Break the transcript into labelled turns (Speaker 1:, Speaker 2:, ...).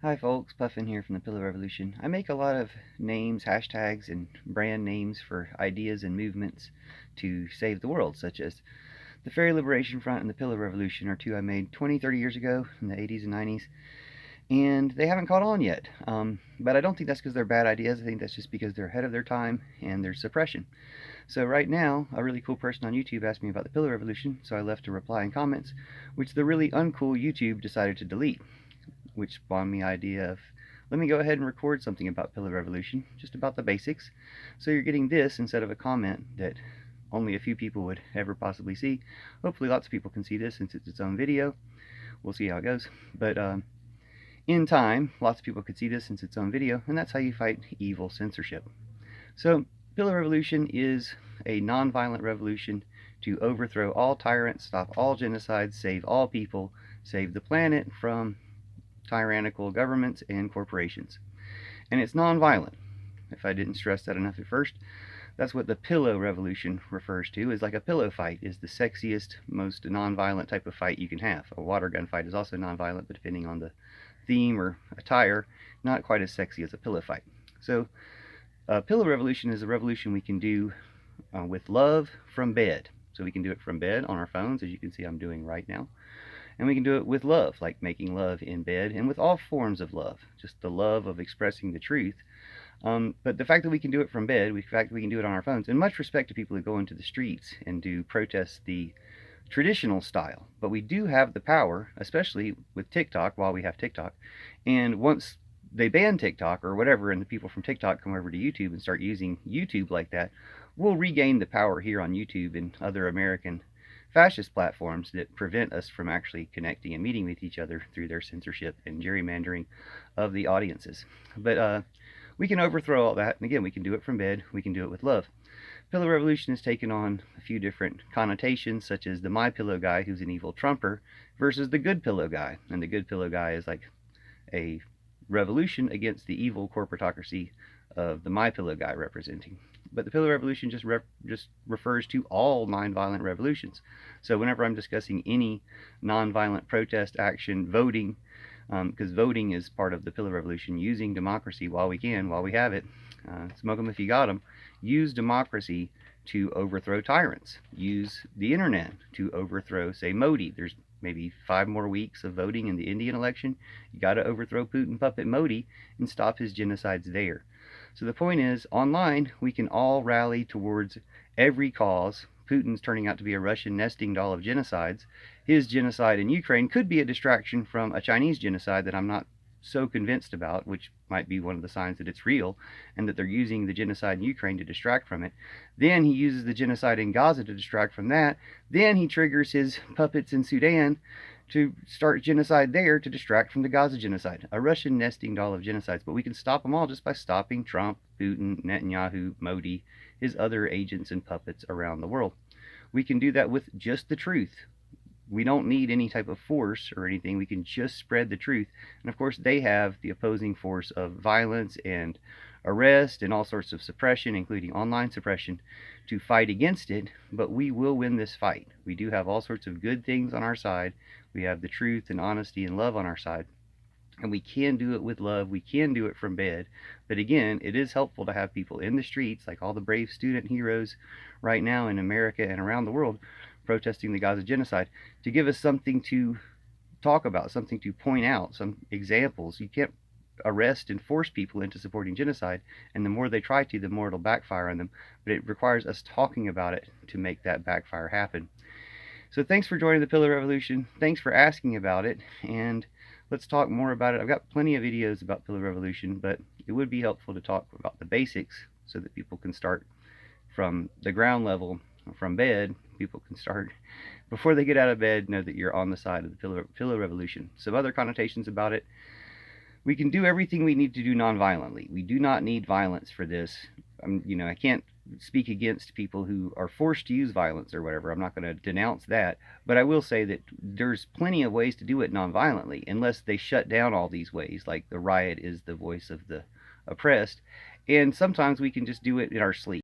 Speaker 1: Hi folks, Puffin here from the Pillow Revolution. I make a lot of names, hashtags, and brand names for ideas and movements to save the world, such as the Fairy Liberation Front and the Pillow Revolution are two I made 20, 30 years ago in the 80s and 90s, and they haven't caught on yet. But I don't think that's because they're bad ideas. I think that's just because they're ahead of their time and there's suppression. So right now, a really cool person on YouTube asked me about the Pillow Revolution, so I left a reply and comments, which the really uncool YouTube decided to delete, which spawned me the idea of, let me go ahead and record something about Pillow Revolution, just about the basics. So you're getting this instead of a comment that only a few people would ever possibly see. Hopefully lots of people can see this since it's its own video. We'll see how it goes. But in time, lots of people could see this since it's own video, and that's how you fight evil censorship. So Pillow Revolution is a non-violent revolution to overthrow all tyrants, stop all genocides, save all people, save the planet from tyrannical governments and corporations. And it's nonviolent. If I didn't stress that enough at first, that's what the pillow revolution refers to, is like a pillow fight is the sexiest, most nonviolent type of fight you can have. A water gun fight is also nonviolent, but depending on the theme or attire, not quite as sexy as a pillow fight. So a pillow revolution is a revolution we can do with love from bed. So we can do it from bed on our phones, as you can see I'm doing right now. And we can do it with love, like making love in bed, and with all forms of love, just the love of expressing the truth. But the fact that we can do it from bed, the fact that we can do it on our phones, and much respect to people who go into the streets and do protest the traditional style. But we do have the power, especially with TikTok, while we have TikTok. And once they ban TikTok or whatever, and the people from TikTok come over to YouTube and start using YouTube like that, we'll regain the power here on YouTube and other American fascist platforms that prevent us from actually connecting and meeting with each other through their censorship and gerrymandering of the audiences. But we can overthrow all that, and again, we can do it from bed, we can do it with love. Pillow Revolution has taken on a few different connotations, such as the My Pillow guy, who's an evil Trumper, versus the Good Pillow guy. And the Good Pillow guy is like a revolution against the evil corporatocracy of the My Pillow guy representing. But the Pillow Revolution just refers to all nonviolent revolutions. So whenever I'm discussing any nonviolent protest, action, voting, because voting is part of the Pillow Revolution, using democracy while we can, while we have it, smoke them if you got them, use democracy to overthrow tyrants, use the internet to overthrow, say, Modi. There's maybe 5 more weeks of voting in the Indian election. You got to overthrow Putin puppet Modi and stop his genocides there. So the point is, online, we can all rally towards every cause. Putin's turning out to be a Russian nesting doll of genocides. His genocide in Ukraine could be a distraction from a Chinese genocide that I'm not so convinced about, which might be one of the signs that it's real, and that they're using the genocide in Ukraine to distract from it. Then he uses the genocide in Gaza to distract from that. Then he triggers his puppets in Sudan to start genocide there to distract from the Gaza genocide. A Russian nesting doll of genocides. But we can stop them all just by stopping Trump, Putin, Netanyahu, Modi, his other agents and puppets around the world. We can do that with just the truth. We don't need any type of force or anything. We can just spread the truth. And of course, they have the opposing force of violence and arrest and all sorts of suppression, including online suppression, to fight against it. But we will win this fight. We do have all sorts of good things on our side. We have the truth and honesty and love on our side. And we can do it with love. We can do it from bed. But again, it is helpful to have people in the streets, like all the brave student heroes right now in America and around the world, protesting the Gaza genocide, to give us something to talk about, something to point out, some examples. You can't arrest and force people into supporting genocide, and the more they try to, the more it'll backfire on them. But it requires us talking about it to make that backfire happen. So thanks for joining the Pillow Revolution. Thanks for asking about it, and let's talk more about it. I've got plenty of videos about Pillow Revolution, but it would be helpful to talk about the basics so that people can start from the ground level, from bed. People can start, before they get out of bed, know that you're on the side of the Pillow Revolution. Some other connotations about it: we can do everything we need to do non-violently. We do not need violence for this. I can't speak against people who are forced to use violence or whatever. I'm not going to denounce that. But I will say that there's plenty of ways to do it non-violently, unless they shut down all these ways, like the riot is the voice of the oppressed. And sometimes we can just do it in our sleep.